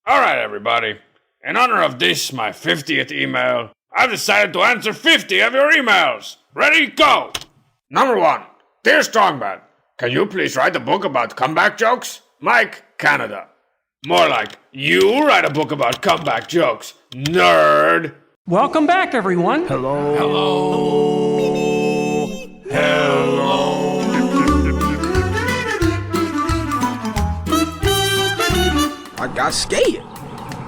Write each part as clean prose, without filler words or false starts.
All right, everybody. In honor of this, my 50th email, I've decided to answer 50 of your emails. Ready? Go! Number 1. Dear Strongman, can you please write a book about comeback jokes? Mike, Canada. More like, you write a book about comeback jokes, nerd. Welcome back, everyone. Hello. Hello. I got scared.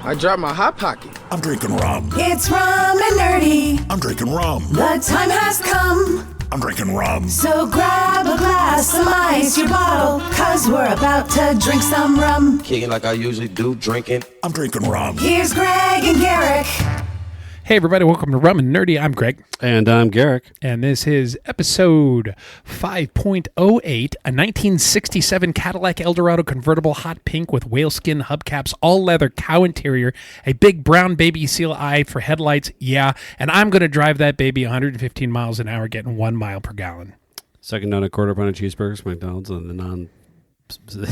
I dropped my hot pocket. I'm drinking rum. It's Rum and Nerdy. I'm drinking rum. The time has come. I'm drinking rum. So grab a glass, some ice, your bottle, 'cause we're about to drink some rum. Kicking like I usually do, drinking. I'm drinking rum. Here's Greg and Garrick. Hey, everybody. Welcome to Rum and Nerdy. I'm Greg. And I'm Garrick. And this is episode 5.08, a 1967 Cadillac Eldorado convertible hot pink with whaleskin hubcaps, all-leather cow interior, a big brown baby seal eye for headlights, yeah, and I'm going to drive that baby 115 miles an hour getting 1 mile per gallon. Second down a quarter pound of cheeseburgers, McDonald's, and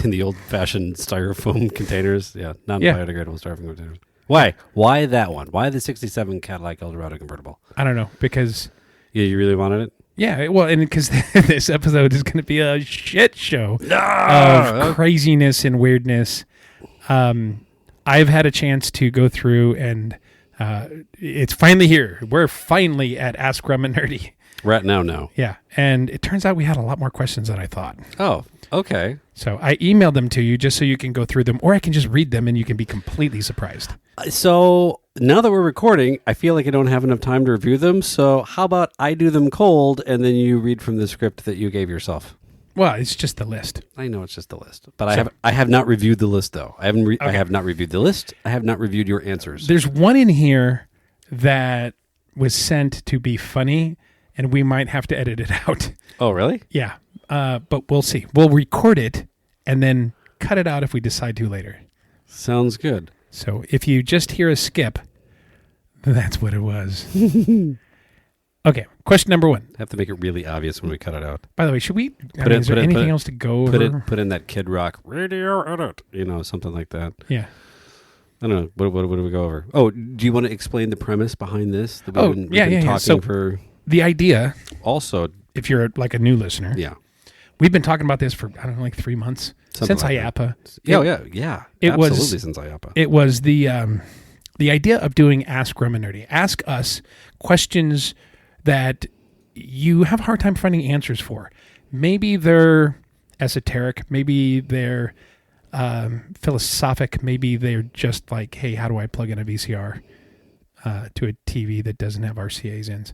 in the old-fashioned styrofoam containers. Yeah, non-biodegradable styrofoam containers. Why? Why that one? Why the 67 Cadillac Eldorado convertible? I don't know, because... Yeah, you really wanted it? Yeah, well, and because this episode is going to be a shit show of craziness and weirdness. I've had a chance to go through, and it's finally here. We're finally at Ask Rum and Nerdy. Right now. Yeah, and it turns out we had a lot more questions than I thought. Oh, okay. So I emailed them to you just so you can go through them, or I can just read them and you can be completely surprised. So now that we're recording, I feel like I don't have enough time to review them. So how about I do them cold and then you read from the script that you gave yourself? Well, it's just the list. I know it's just the list, but I have not reviewed the list though. I have not reviewed the list. I have not reviewed your answers. There's one in here that was sent to be funny, and we might have to edit it out. Oh, really? Yeah, but we'll see. We'll record it and then cut it out if we decide to later. Sounds good. So if you just hear a skip, that's what it was. Okay, question number 1. Have to make it really obvious when we cut it out. By the way, should we? Is there anything else to go over? Put in that Kid Rock radio edit, something like that. Yeah. I don't know. What do we go over? Oh, do you want to explain the premise behind this? That we've been talking so for the idea. Also, if you're like a new listener, yeah, we've been talking about this for like 3 months since IAPA. Yeah. Absolutely since IAPA. It was the idea of doing Ask Rum and Nerdy. Ask us questions that you have a hard time finding answers for. Maybe they're esoteric. Maybe they're philosophic. Maybe they're just like, hey, how do I plug in a VCR to a TV that doesn't have RCA's ins?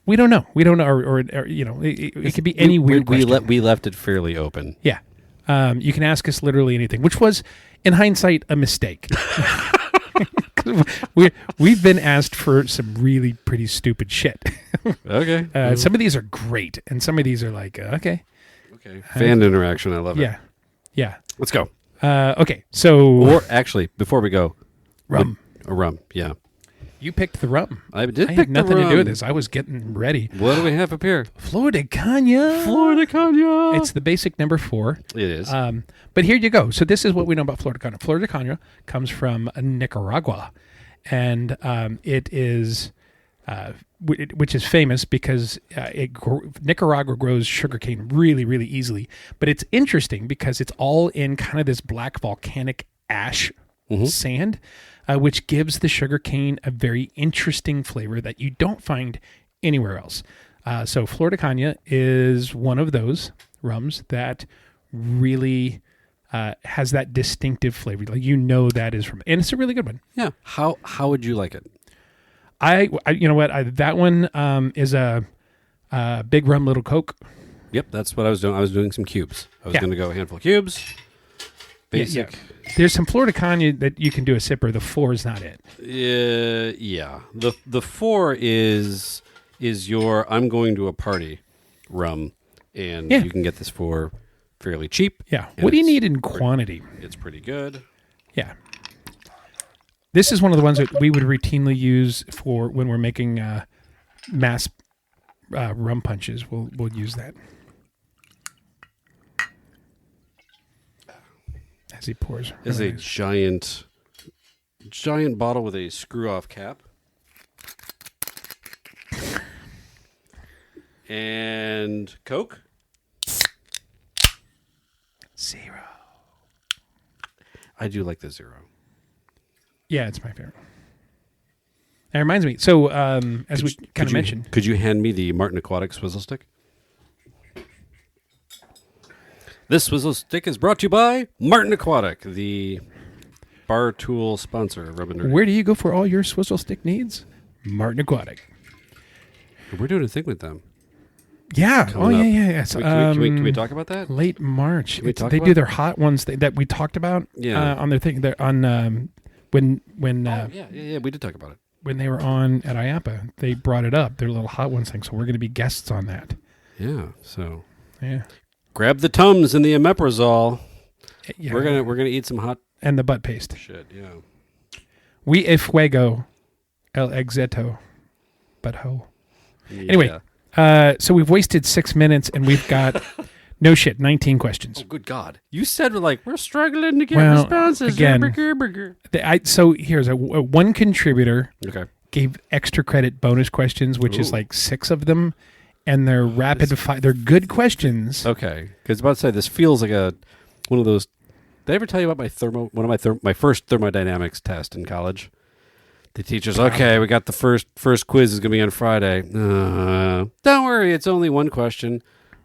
We don't know. Or it could be any weird question. We left it fairly open. Yeah. You can ask us literally anything, which was, in hindsight, a mistake. We've been asked for some really pretty stupid shit. Okay. Some of these are great, and some of these are like, okay. Okay. Fan interaction. I love it. Yeah. Let's go. Okay. So. Or actually, before we go. Rum. Rum. Yeah. You picked the rum. I did pick had nothing the rum. to do with this. I was getting ready. What do we have up here? Florida Cognac. It's the basic number 4. It is. But here you go. So this is what we know about Florida Cognac. Florida Cognac comes from Nicaragua. And it is, which is famous because Nicaragua grows sugarcane really, really easily. But it's interesting because it's all in kind of this black volcanic ash sand, which gives the sugarcane a very interesting flavor that you don't find anywhere else. So Florida Cognac is one of those rums that really has that distinctive flavor. Like, that is from, and it's a really good one. Yeah. How would you like it? I you know what? That one is a big rum, little Coke. Yep, that's what I was doing. I was doing some cubes. I was going to go a handful of cubes. Basic. Yeah. There's some Florida Cognac that you can do a sipper. The 4 is not it. Yeah. The 4 is your I'm going to a party rum, and you can get this for fairly cheap. Yeah. What do you need in quantity? It's pretty good. Yeah. This is one of the ones that we would routinely use for when we're making mass rum punches. We'll use that. As he pours. It's a giant giant bottle with a screw-off cap. And Coke. 0. I do like the 0. Yeah, it's my favorite. That reminds me. So, as we kind of mentioned. Could you hand me the Martin Aquatic swizzle stick? This swizzle stick is brought to you by Martin Aquatic, the bar tool sponsor of Rum and Nerdy. Where do you go for all your swizzle stick needs? Martin Aquatic. We're doing a thing with them. Yeah. Coming up. Yeah. Can we talk about that? Late March. Can we talk They about do it? their hot ones that we talked about. Yeah. On their thing. They're on when Yeah. We did talk about it. when they were on at IAPA, they brought it up. Their little hot ones thing. So we're going to be guests on that. Yeah. So Yeah. grab the Tums and the omeprazole. Yeah. We're gonna eat some hot and the butt paste. shit. Yeah. We e fuego el exeto, butthole. Anyway, so we've wasted 6 minutes and we've got no shit, 19 questions. Oh, good God! You said we're struggling to get Well, responses. again, Burger. So here's one contributor Okay. gave extra credit bonus questions, which is like 6 of them, and they're rapid fire. They're good questions. Okay, because about to say this feels like one of those. Did I ever tell you about my first thermodynamics test in college? The teacher's okay. We got the first quiz is gonna be on Friday. Don't worry, it's only one question.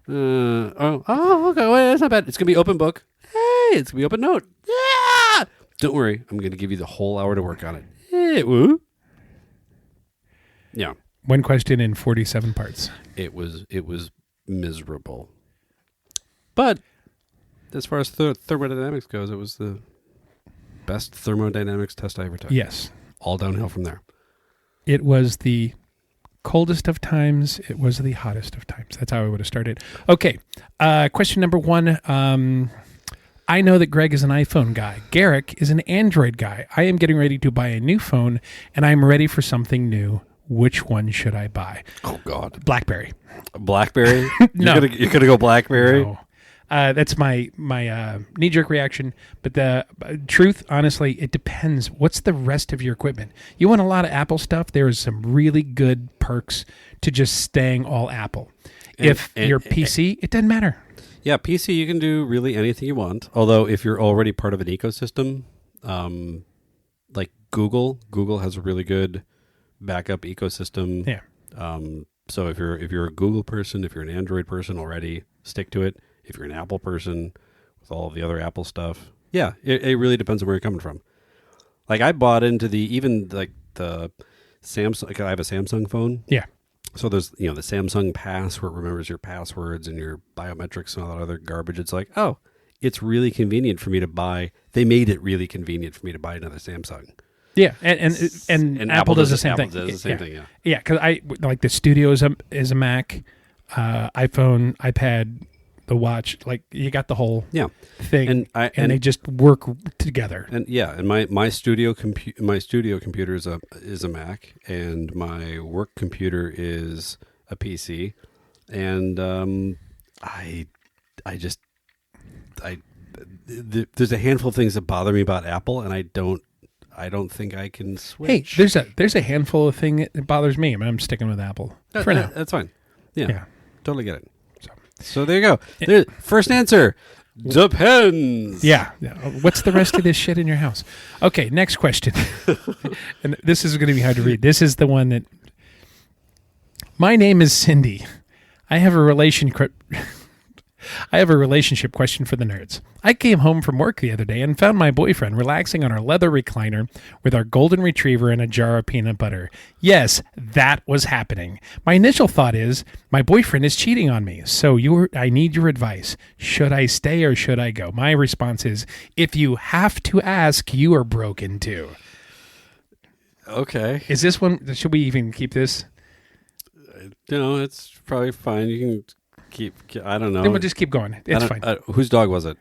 Okay, well, that's not bad. It's gonna be open book. Hey, it's gonna be open note. Yeah. Don't worry, I'm gonna give you the whole hour to work on it. Hey, woo. Yeah. One question in 47 parts. It was miserable. But as far as thermodynamics goes, it was the best thermodynamics test I ever took. Yes. All downhill from there. It was the coldest of times. It was the hottest of times. That's how I would have started. Okay. Question number 1. I know that Greg is an iPhone guy. Garrick is an Android guy. I am getting ready to buy a new phone, and I'm ready for something new. Which one should I buy? Oh, God. BlackBerry. BlackBerry? No. You're gonna go BlackBerry? No. That's my knee-jerk reaction. But the truth, honestly, it depends. What's the rest of your equipment? You want a lot of Apple stuff? There is some really good perks to just staying all Apple. If your PC, it doesn't matter. Yeah, PC, you can do really anything you want. Although if you're already part of an ecosystem, like Google has a really good backup ecosystem. Yeah. So if you're a Google person, if you're an Android person already, stick to it. If you're an Apple person with all of the other Apple stuff, yeah, it really depends on where you're coming from. Like I bought into the Samsung. Like I have a Samsung phone. Yeah. So there's the Samsung Pass where it remembers your passwords and your biometrics and all that other garbage. It's like, oh, it's really convenient for me to buy. They made it really convenient for me to buy another Samsung. Yeah, and Apple does the same thing. Apple does the same thing, yeah. Yeah, because I like the Studio is a Mac, iPhone, iPad, the watch. Like you got the whole thing, and they just work together. And and my studio computer is a Mac, and my work computer is a PC, and there's a handful of things that bother me about Apple, and I don't think I can switch. Hey, there's a handful of thing that bothers me. I mean, I'm sticking with Apple for now. That's fine. Yeah, totally get it. So there you go. First answer, depends. Yeah. What's the rest of this shit in your house? Okay, next question. And this is going to be hard to read. This is the one that... My name is Cindy. I have a relationship question for the nerds. I came home from work the other day and found my boyfriend relaxing on our leather recliner with our golden retriever and a jar of peanut butter. Yes, that was happening. My initial thought is, my boyfriend is cheating on me, so I need your advice. Should I stay or should I go? My response is, if you have to ask, you are broken too. Okay. Is this one, should we even keep this? It's probably fine. You can keep, I don't know. Then we'll just keep going. It's fine. Whose dog was it?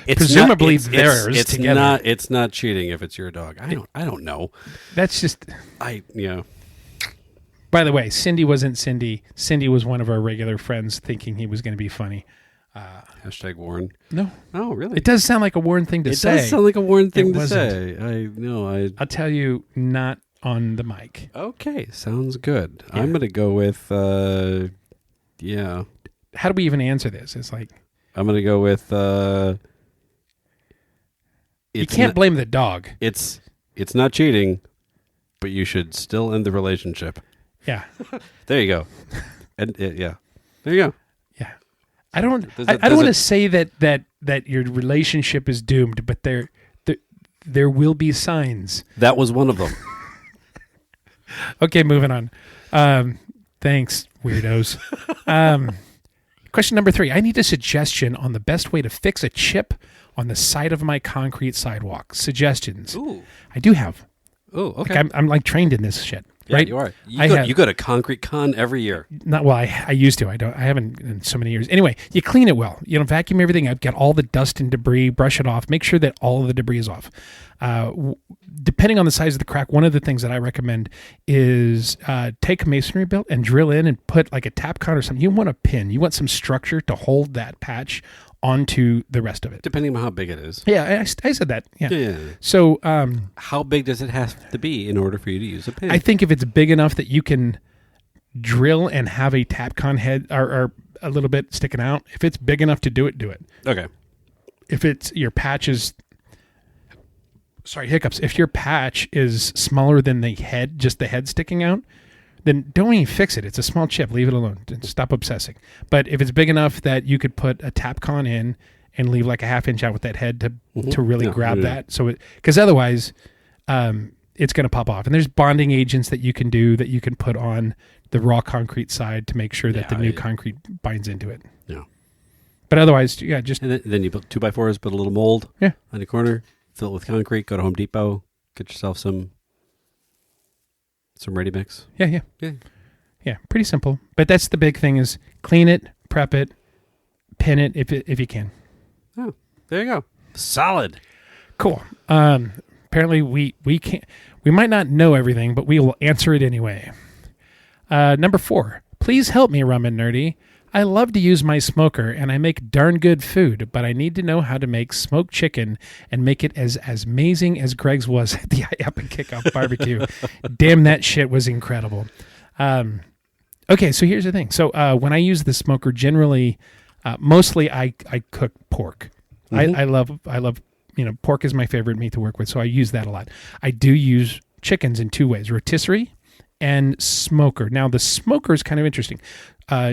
Presumably theirs together. It's not cheating if it's your dog. I don't know. That's just... Yeah. By the way, Cindy wasn't Cindy. Cindy was one of our regular friends thinking he was going to be funny. Hashtag Warren. No. Oh, really? It does sound like a Warren thing to say. It does sound like a Warren thing It to wasn't. say. I'll tell you, not on the mic. Okay, sounds good. Yeah. I'm going to go with, yeah. How do we even answer this? It's like... I'm going to go with... you can't blame the dog. It's not cheating, but you should still end the relationship. Yeah. There you go. And yeah. There you go. Yeah. I don't want to say that your relationship is doomed, but there will be signs. That was one of them. Okay, moving on. Thanks, weirdos. Question number 3. I need a suggestion on the best way to fix a chip on the side of my concrete sidewalk. Suggestions. Ooh. I do have. Oh, okay. Like I'm like trained in this shit. Yeah, right? you are. You go to Concrete Con every year. I used to. I haven't in so many years. Anyway, you clean it well. You know, vacuum everything up, get all the dust and debris, brush it off, make sure that all of the debris is off. Depending on the size of the crack, one of the things that I recommend is take a masonry belt and drill in and put like a tap con or something. You want a pin. You want some structure to hold that patch onto the rest of it. Depending on how big it is. Yeah, I said that. Yeah. Yeah. So, how big does it have to be in order for you to use a pin? I think if it's big enough that you can drill and have a Tapcon head or a little bit sticking out, if it's big enough to do it, do it. Okay. If it's your patch is, hiccups. If your patch is smaller than the head, just the head sticking out, then don't even fix it. It's a small chip. Leave it alone. Stop obsessing. But if it's big enough that you could put a Tapcon in and leave like a half inch out with that head to really grab that. So because otherwise it's going to pop off. And there's bonding agents that you can do that you can put on the raw concrete side to make sure that the new concrete binds into it. Yeah. But otherwise, yeah, just... And then you put 2x4s, put a little mold on the corner, fill it with concrete, go to Home Depot, get yourself some ready mix. Yeah. Pretty simple. But that's the big thing is clean it, prep it, pin it if you can. Oh, there you go. Solid. Cool. Apparently we might not know everything, but we will answer it anyway. Number 4. Please help me, Rum and Nerdy. I love to use my smoker, and I make darn good food, but I need to know how to make smoked chicken and make it as amazing as Greg's was at the Epic Kickoff Barbecue. Damn, that shit was incredible. Okay, so here's the thing. So when I use the smoker, generally, mostly I cook pork. I love pork is my favorite meat to work with, so I use that a lot. I do use chickens in 2 ways, rotisserie and smoker. Now, the smoker is kind of interesting.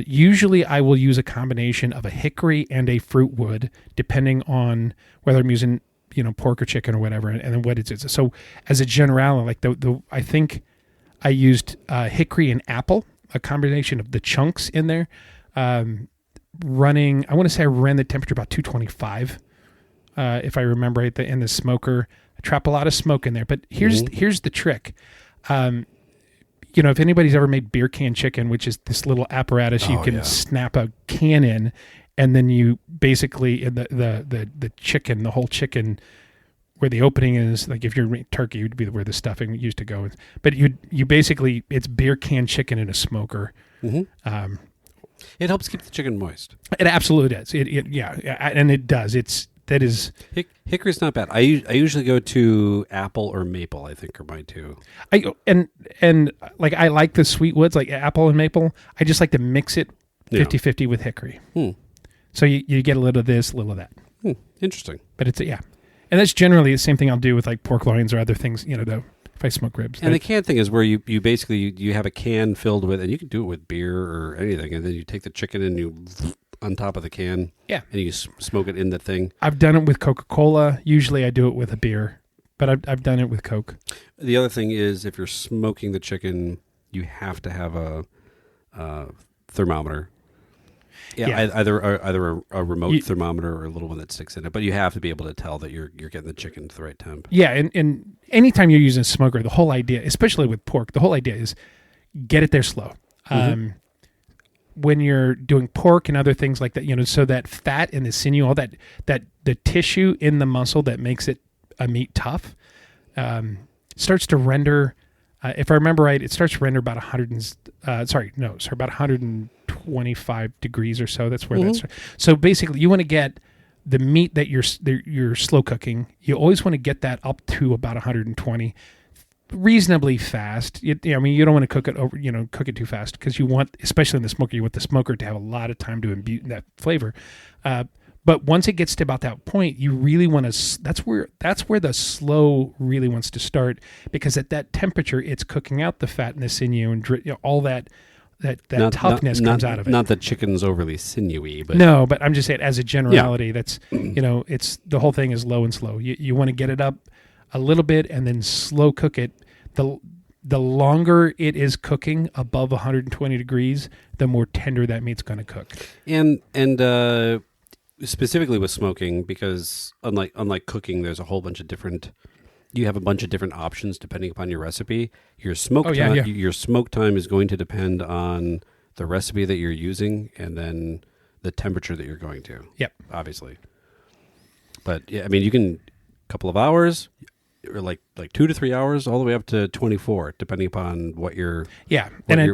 Usually I will use a combination of a hickory and a fruit wood, depending on whether I'm using, pork or chicken or whatever, and then what it is. So as a generality, like I think I used hickory and apple, a combination of the chunks in there, running, I want to say I ran the temperature about 225, if I remember right, in the smoker. I trap a lot of smoke in there, but here's the trick. If anybody's ever made beer can chicken, which is this little apparatus you can snap a can in, and then you basically the chicken, the whole chicken, where the opening is, like if you're turkey, would be where the stuffing used to go. But you basically, it's beer can chicken in a smoker. Mm-hmm. It helps keep the chicken moist. It absolutely does. And it does. Hickory's not bad. I usually go to apple or maple, I think, are mine too. And like I like the sweet woods, like apple and maple. I just like to mix it 50-50 with hickory. So you get a little of this, a little of that. Interesting. But it's and that's generally the same thing I'll do with like pork loins or other things. If I smoke ribs. And the can thing is where you basically you have a can filled with, and you can do it with beer or anything, and then you take the chicken and you on top of the can. Yeah. And you smoke it in the thing. I've done it with Coca-Cola. Usually I do it with a beer, but I've done it with Coke. The other thing is if you're smoking the chicken, you have to have a thermometer. Either a remote thermometer or a little one that sticks in it, but you have to be able to tell that you're getting the chicken to the right temp. Yeah, and anytime you're using a smoker, the whole idea, especially with pork, the whole idea is get it there slow. When you're doing pork and other things like that, so that fat and the sinew, all that the tissue in the muscle that makes it a meat tough, starts to render. If I remember right, it starts to render about about 120 125 degrees or so. That's where that's. So basically, you want to get the meat that you're slow cooking. You always want to get that up to about 120, reasonably fast. You don't want to cook it over. Cook it too fast because you want, especially in the smoker, you want the smoker to have a lot of time to imbue that flavor. But once it gets to about that point, you really want to. That's where the slow really wants to start, because at that temperature, it's cooking out the fat and the sinew and all that toughness comes out of it. Not that chicken's overly sinewy, but no. But I'm just saying, as a generality, that's it's the whole thing is low and slow. You want to get it up a little bit and then slow cook it. The longer it is cooking above 120 degrees, the more tender that meat's going to cook. And specifically with smoking, because unlike cooking, there's a whole bunch of different. You have a bunch of different options depending upon your recipe. Your smoke time is going to depend on the recipe that you're using, and then the temperature that you're going to. Yep, obviously. But yeah, I mean, you can a couple of hours, or like 2 to 3 hours, all the way up to 24, depending upon what your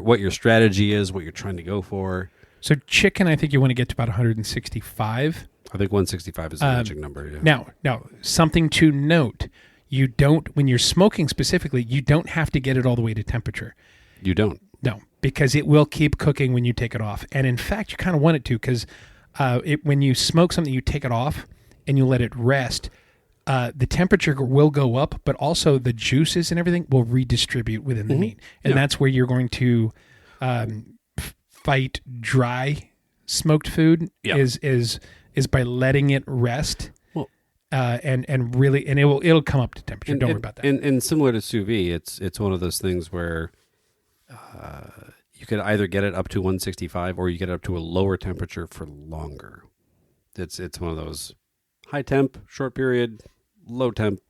what your strategy is, what you're trying to go for. So chicken, I think you want to get to about 165. I think 165 is the magic number. Yeah. Now, something to note: you don't, when you're smoking specifically, you don't have to get it all the way to temperature. You don't. No, because it will keep cooking when you take it off. And in fact, you kind of want it to, because when you smoke something, you take it off and you let it rest. The temperature will go up, but also the juices and everything will redistribute within the meat, and that's where you're going to fight dry smoked food is by letting it rest, and it'll come up to temperature. Don't worry about that. And similar to sous vide, it's one of those things where you could either get it up to 165 or you get it up to a lower temperature for longer. It's one of those high temp, short period, low temp,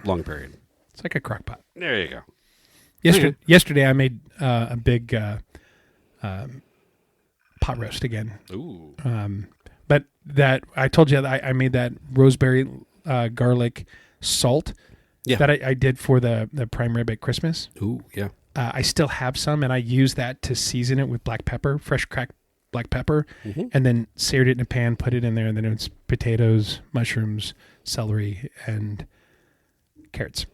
long period. It's like a crock pot. There you go. Yesterday I made a big pot roast again. Ooh. But that I told you that I made that rosemary garlic salt that I did for the prime rib at Christmas. Ooh, yeah. I still have some, and I use that to season it with black pepper, fresh cracked black pepper, and then seared it in a pan, put it in there, and then it's potatoes, mushrooms, celery, and carrots.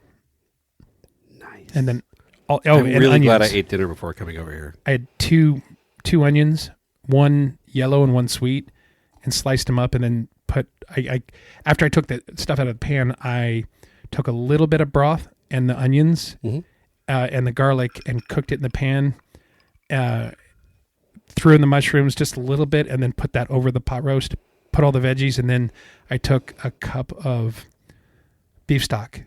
Nice. And then I'm really onions. glad I ate dinner before coming over here. I had two onions, one yellow and one sweet, and sliced them up, and then after I took the stuff out of the pan, I took a little bit of broth and the onions and the garlic and cooked it in the pan. Threw in the mushrooms just a little bit, and then put that over the pot roast. Put all the veggies, and then I took a cup of beef stock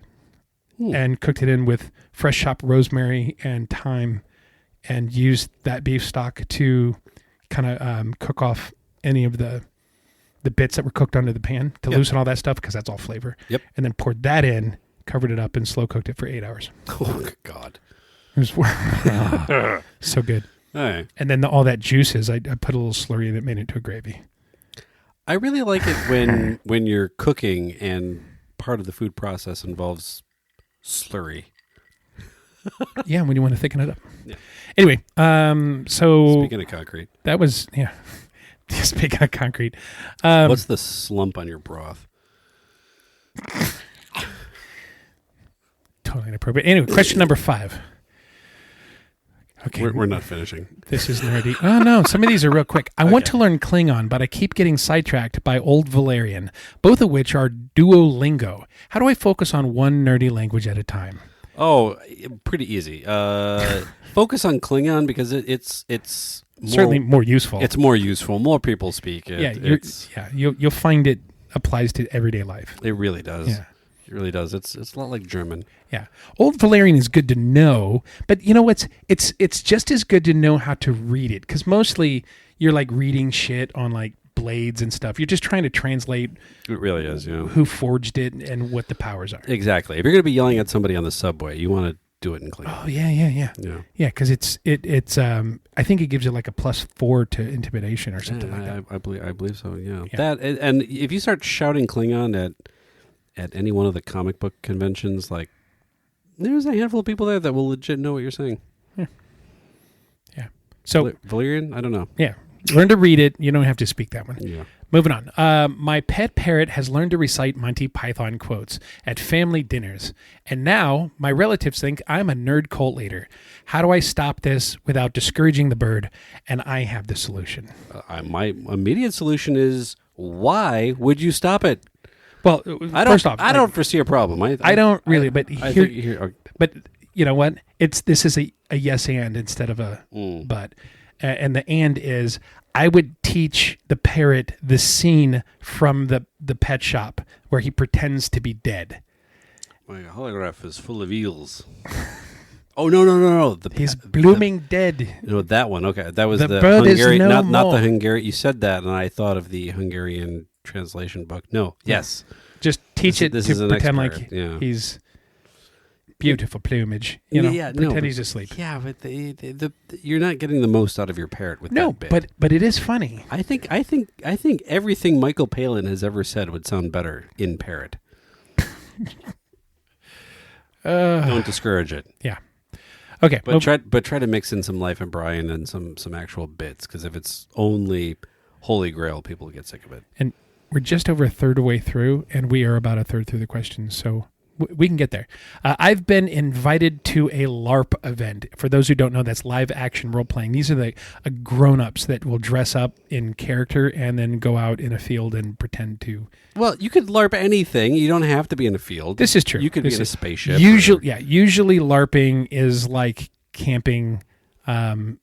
and cooked it in with fresh chopped rosemary and thyme, and used that beef stock to kind of cook off any of the bits that were cooked under the pan to loosen all that stuff, because that's all flavor. Yep. And then poured that in, covered it up, and slow cooked it for 8 hours. Oh, God. It was so good. All right. And then all that juices, I put a little slurry in it, made it into a gravy. I really like it when you're cooking and part of the food process involves slurry. Yeah, when you want to thicken it up. Yeah. Anyway, so speaking of concrete, that was speaking of concrete, what's the slump on your broth? Totally inappropriate. Anyway, question number 5. Okay, we're not finishing. This is nerdy. Oh no, some of these are real quick. I want to learn Klingon, but I keep getting sidetracked by Old Valerian, both of which are Duolingo. How do I focus on one nerdy language at a time? Oh, pretty easy. Focus on Klingon because it's certainly more useful. It's more useful. More people speak it. You'll find it applies to everyday life. It really does. Yeah. It really does. It's a lot like German. Yeah. Old Valerian is good to know, but you know what's it's just as good to know how to read it, because mostly you're like reading shit on like blades and stuff. You're just trying to translate. It really is, yeah. Who forged it and what the powers are. Exactly. If you're going to be yelling at somebody on the subway, you want to do it in Klingon. Oh yeah, because it's I think it gives it like a +4 to intimidation or something like that. I believe so. Yeah. That and if you start shouting Klingon at any one of the comic book conventions, like there's a handful of people there that will legit know what you're saying. Yeah. So Valerian, I don't know. Yeah. Learn to read it. You don't have to speak that one. Yeah. Moving on. My pet parrot has learned to recite Monty Python quotes at family dinners. And now my relatives think I'm a nerd cult leader. How do I stop this without discouraging the bird? And I have the solution. My immediate solution is, why would you stop it? Well, first off, I don't foresee a problem. I don't really, but but you know what? This is a yes and instead of a but. And the and is, I would teach the parrot the scene from the pet shop where he pretends to be dead. My holograph is full of eels. Oh, no. He's blooming dead. No, that one. Okay, that was The the bird is Hungarian, no not the more. Hungarian. You said that, and I thought of the Hungarian translation book. No, yes. Just teach This it is to the next pretend part, like yeah. he's beautiful plumage. Pretend but- he's asleep. Yeah, but you're not getting the most out of your parrot with No, that bit. but it is funny. I think everything Michael Palin has ever said would sound better in parrot. Don't discourage it. Yeah. Okay. But try to mix in some Life and Brian and some actual bits, because if it's only Holy Grail, people get sick of it. And we're just over a third of the way through, and we are about a third through the questions, so we can get there. I've been invited to a LARP event. For those who don't know, that's live action role playing. These are the grown-ups that will dress up in character and then go out in a field and pretend to. Well, you could LARP anything. You don't have to be in a field. This is true. You could This be in a is- spaceship. Usually LARPing is like camping for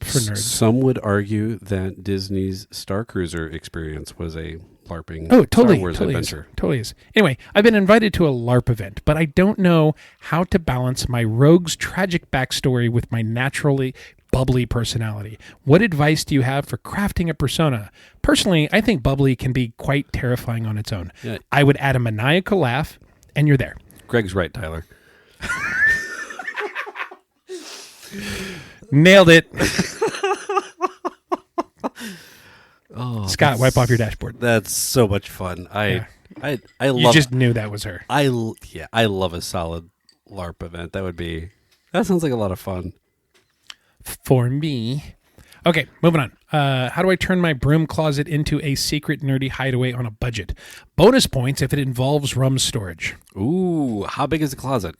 nerds. Some would argue that Disney's Star Cruiser experience was a LARPing Oh, totally, Star Wars totally adventure. is. Totally is. Anyway, I've been invited to a LARP event, but I don't know how to balance my rogue's tragic backstory with my naturally bubbly personality. What advice do you have for crafting a persona? Personally, I think bubbly can be quite terrifying on its own. Yeah. I would add a maniacal laugh, and you're there. Greg's right, Tyler. Nailed it. Oh, Scott, wipe off your dashboard. That's so much fun. I You love. just knew that was her. I love a solid LARP event. That sounds like a lot of fun. For me. Okay, moving on. How do I turn my broom closet into a secret nerdy hideaway on a budget? Bonus points if it involves rum storage. Ooh, how big is the closet?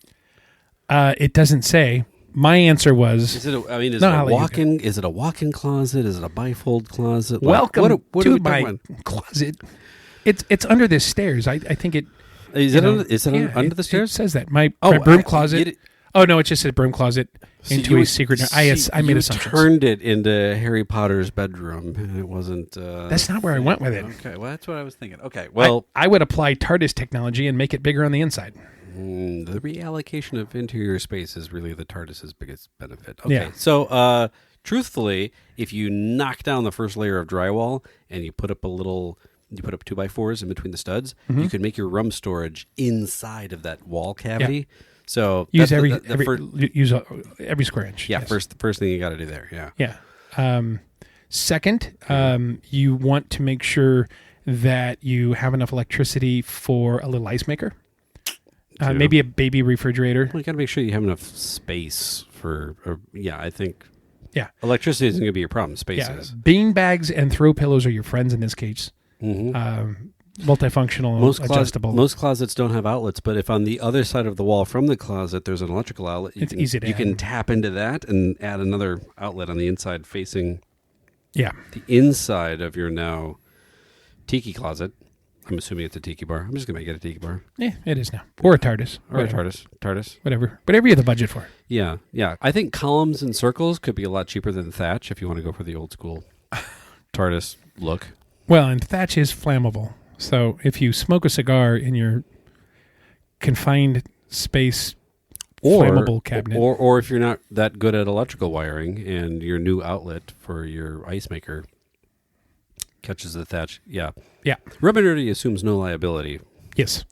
It doesn't say. My answer was, Is it a No, I'll let you walk-in? Is it a walk-in closet? Is it a bifold closet? welcome what are we to my talking about? closet. It's under the stairs. I think it... Is it under the It stairs? says that. My broom closet... you Oh, no, it just said broom closet into a secret... I made you assumptions. turned it into Harry Potter's bedroom, and it wasn't... That's not where I went with it. Okay, well, that's what I was thinking. Okay, well... I would apply TARDIS technology and make it bigger on the inside. The reallocation of interior space is really the TARDIS's biggest benefit. Okay, Yeah. so truthfully, if you knock down the first layer of drywall and you put up 2x4s in between the studs, Mm-hmm. you can make your rum storage inside of that wall cavity. Yeah. So Use that's use every square inch. yeah, yes. first thing you got to do there. Yeah. Yeah. Second, you want to make sure that you have enough electricity for a little ice maker. Maybe a baby refrigerator. Well, you got to make sure you have enough space for. I think. Yeah. Electricity isn't going to be your problem. Space Yeah. is. Bean bags and throw pillows are your friends in this case. Multifunctional, adjustable. Most closets don't have outlets, but if on the other side of the wall from the closet there's an electrical outlet, It's easy to you can add. tap into that and add another outlet on the inside facing Yeah. the inside of your now tiki closet. I'm assuming it's a tiki bar. I'm just going to make it a tiki bar. Yeah, it is now. Or a TARDIS. Or a Whatever. TARDIS. Whatever you have the budget for. Yeah. I think columns and circles could be a lot cheaper than thatch if you want to go for the old school TARDIS look. Well, and thatch is flammable. So if you smoke a cigar in your confined space flammable cabinet. Or if you're not that good at electrical wiring and your new outlet for your ice maker catches the thatch. Yeah. Yeah. Rum and Nerdy assumes no liability. Yes.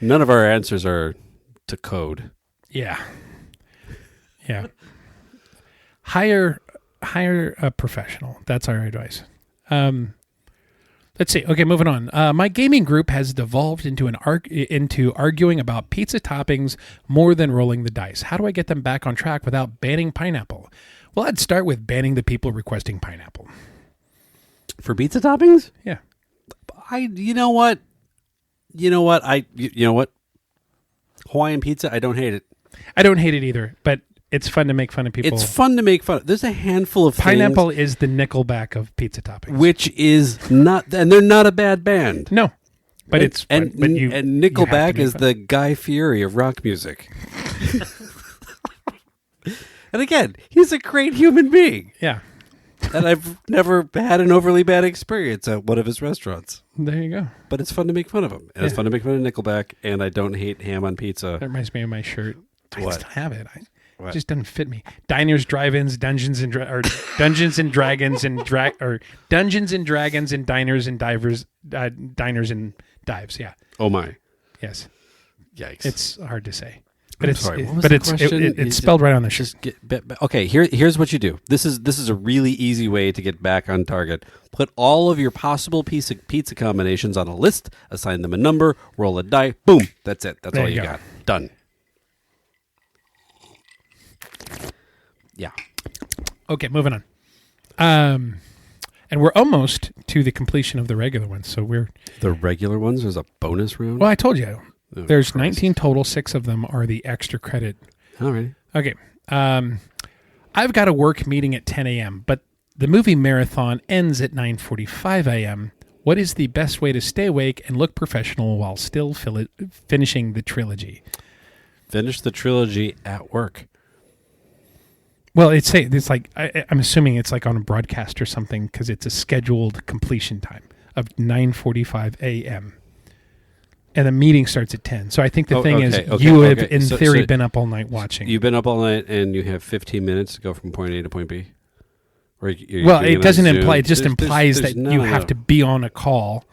None of our answers are to code. Yeah. Yeah. Hire a professional. That's our advice. Let's see. Okay, moving on. My gaming group has devolved into into arguing about pizza toppings more than rolling the dice. How do I get them back on track without banning pineapple? Well, I'd start with banning the people requesting pineapple. For pizza toppings? Yeah. You know what? Hawaiian pizza, I don't hate it. I don't hate it either, but it's fun to make fun of people. It's fun to make fun. There's a handful of Pineapple things, is the Nickelback of pizza toppings. which is not, and they're not a bad band. No. But it's and but you, and you have to Nickelback make is fun. the Guy Fieri of rock music. And again, he's a great human being. Yeah. And I've never had an overly bad experience at one of his restaurants. There you go. But it's fun to make fun of him. And it's fun to make fun of Nickelback. And I don't hate ham on pizza. That reminds me of my shirt. I What? still have it. It What? just doesn't fit me. Diners, drive-ins, Dungeons and Dungeons and Dragons and Dungeons and Dragons and diners and divers, diners and dives. Yeah. Oh my. Yes. Yikes. It's hard to say. But I'm it's sorry, what was but the it's question? it's spelled right on the shirt. Just okay, here's what you do. This is a really easy way to get back on target. Put all of your possible pizza combinations on a list, assign them a number, roll a die, boom. That's it. That's There all you you go. got. Done. Yeah. Okay, moving on. And we're almost to the completion of the regular ones. So we're The regular ones, there's a bonus round. well. I told you Oh, there's Christ. 19 total. 6 of them are the extra credit. All right. Okay. I've got a work meeting at 10 a.m., but the movie marathon ends at 9:45 a.m. What is the best way to stay awake and look professional while still finishing the trilogy? Finish the trilogy at work. Well, it's like I'm assuming it's like on a broadcast or something because it's a scheduled completion time of 9:45 a.m. and the meeting starts at 10. So I think the thing is, you have in theory been up all night watching. You've been up all night and you have 15 minutes to go from point A to point B. Well, it doesn't imply. It just implies there's that you have to be on a call.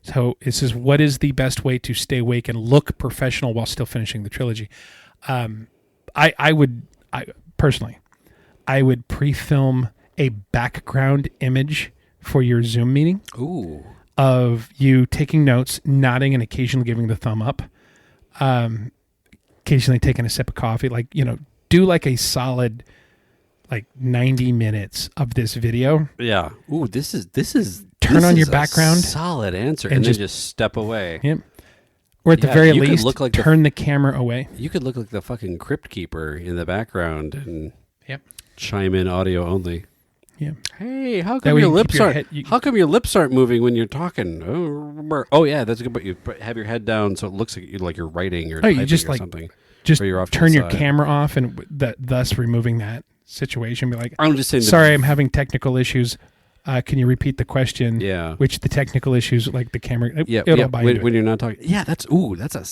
So it says, what is the best way to stay awake and look professional while still finishing the trilogy? I would personally pre-film a background image for your Zoom meeting. Ooh. Of you taking notes, nodding, and occasionally giving the thumb up. Occasionally taking a sip of coffee. Like, do like a solid 90 minutes of this video. Yeah. Ooh, this is Turn on your a background. solid answer. and And then just- just step away. Yep. Or at the Yeah, very you could least, look like turn the camera away. You could look like the fucking crypt keeper in the background and Yep. chime in audio only. Yeah. Hey, how That come way your you keep lips your aren't? head- How come your lips aren't moving when you're talking? Oh yeah, that's a good. But you have your head down so it looks like you're writing or Oh, you typing just or like something. just Or you're off to turn the your side. camera off and thus removing that situation. Be like, I'm just saying. sorry, I'm having technical issues. Can you repeat the question? Yeah. Which the technical issues, like the camera, Yeah, it'll buy into when it. you're not talking. Yeah, that's a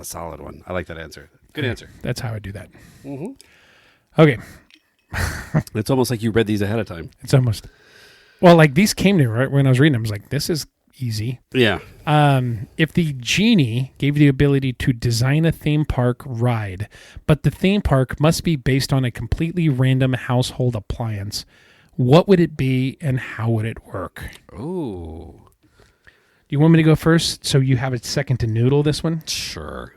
solid one. I like that answer. Good answer. That's how I do that. Mm-hmm. Okay. It's almost like you read these ahead of time. It's almost, well, like these came to me right when I was reading them. I was like, this is easy. Yeah. If the genie gave you the ability to design a theme park ride, but the theme park must be based on a completely random household appliance, what would it be and how would it work? Ooh. Do you want me to go first so you have a second to noodle this one? Sure.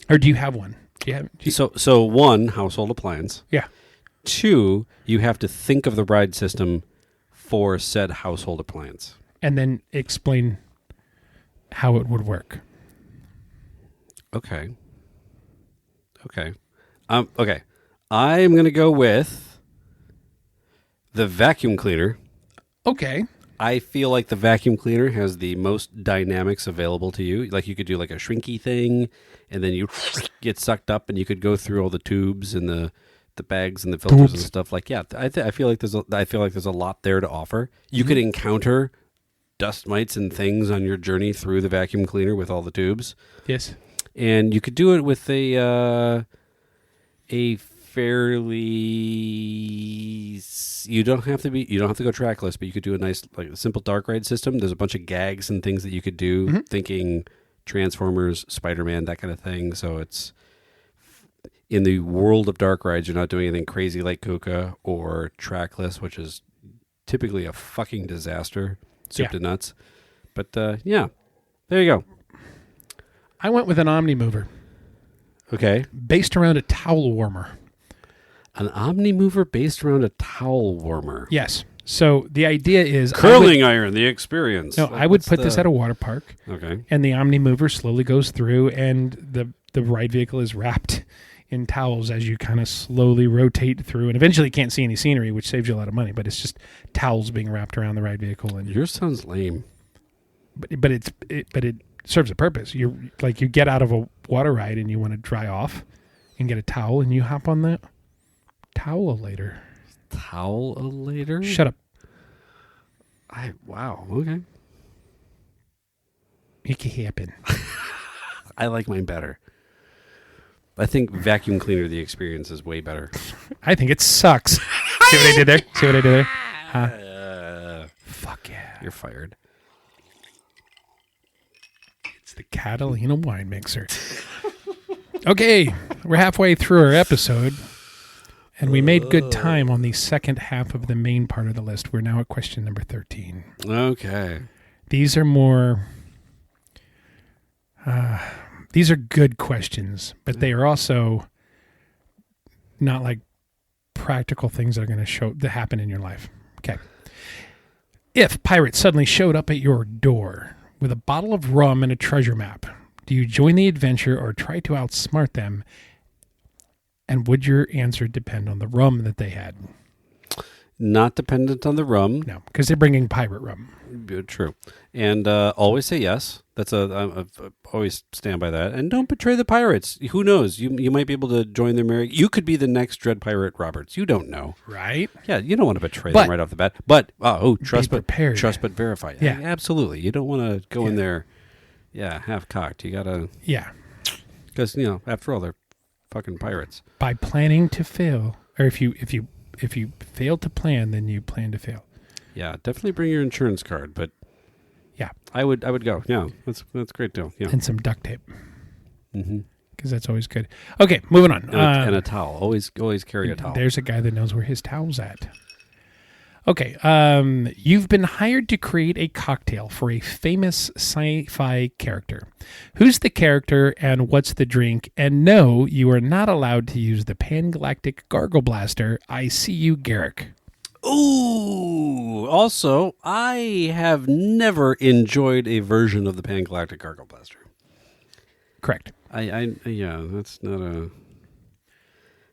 Or do you have one? Do you, So one, household appliance. yeah. 2, you have to think of the ride system for said household appliance. And then explain how it would work. Okay. Okay. I'm going to go with the vacuum cleaner. Okay. I feel like the vacuum cleaner has the most dynamics available to you. Like you could do like a shrinky thing and then you get sucked up and you could go through all the tubes and the bags and the filters and stuff. Like, yeah, I feel like there's a lot there to offer. You could encounter dust mites and things on your journey through the vacuum cleaner with all the tubes. Yes. And you could do it with a fairly, you don't have to go trackless, but you could do a nice, like, simple dark ride system. There's a bunch of gags and things that you could do, thinking Transformers, Spider-Man, that kind of thing. So it's, in the world of dark rides, you're not doing anything crazy like Kuka or trackless, which is typically a fucking disaster, soup to nuts. But yeah, there you go. I went with an Omni Mover Okay. based around a towel warmer. An omni-mover based around a towel warmer. Yes. So the idea is Curling iron, the experience. No, I would put this at a water park. Okay. And the Omni Mover slowly goes through, and the ride vehicle is wrapped in towels as you kind of slowly rotate through, and eventually you can't see any scenery, which saves you a lot of money. But it's just towels being wrapped around the ride vehicle, and Yours sounds lame. but it serves a purpose. You get out of a water ride and you want to dry off, and get a towel, and you hop on the towelator. Towelator? Shut up. Wow. Okay. It can happen. I like mine better. I think vacuum cleaner, the experience is way better. I think it sucks. See what I did there? See what I did there? Huh? Fuck yeah. You're fired. It's the Catalina wine mixer. Okay, we're halfway through our episode, and we made good time on the second half of the main part of the list. We're now at question number 13. Okay. These are more... these are good questions, but they are also not like practical things that are going to happen in your life. Okay. If pirates suddenly showed up at your door with a bottle of rum and a treasure map, do you join the adventure or try to outsmart them? And would your answer depend on the rum that they had? Not dependent on the rum. No, because they're bringing pirate rum. True. And always say yes. That's I always stand by that. And don't betray the pirates. Who knows? You might be able to join their merry. You could be the next Dread Pirate Roberts. You don't know. Right? Yeah, you don't want to betray them right off the bat. But trust but prepared. Trust but verify. Yeah. Absolutely. You don't want to go in there half cocked. You got to because after all they're fucking pirates. By planning to fail, or if you fail to plan, then you plan to fail. Yeah, definitely bring your insurance card, but yeah, I would go. Yeah, that's a great deal. Yeah, and some duct tape. Mm-hmm. Because that's always good. Okay, moving on. And a towel. Always carry a towel. There's a guy that knows where his towel's at. Okay, you've been hired to create a cocktail for a famous sci-fi character. Who's the character and what's the drink? And no, you are not allowed to use the Pan-Galactic Gargle Blaster. I see you, Garrick. Ooh! Also, I have never enjoyed a version of the Pan-Galactic Gargle Blaster. Correct.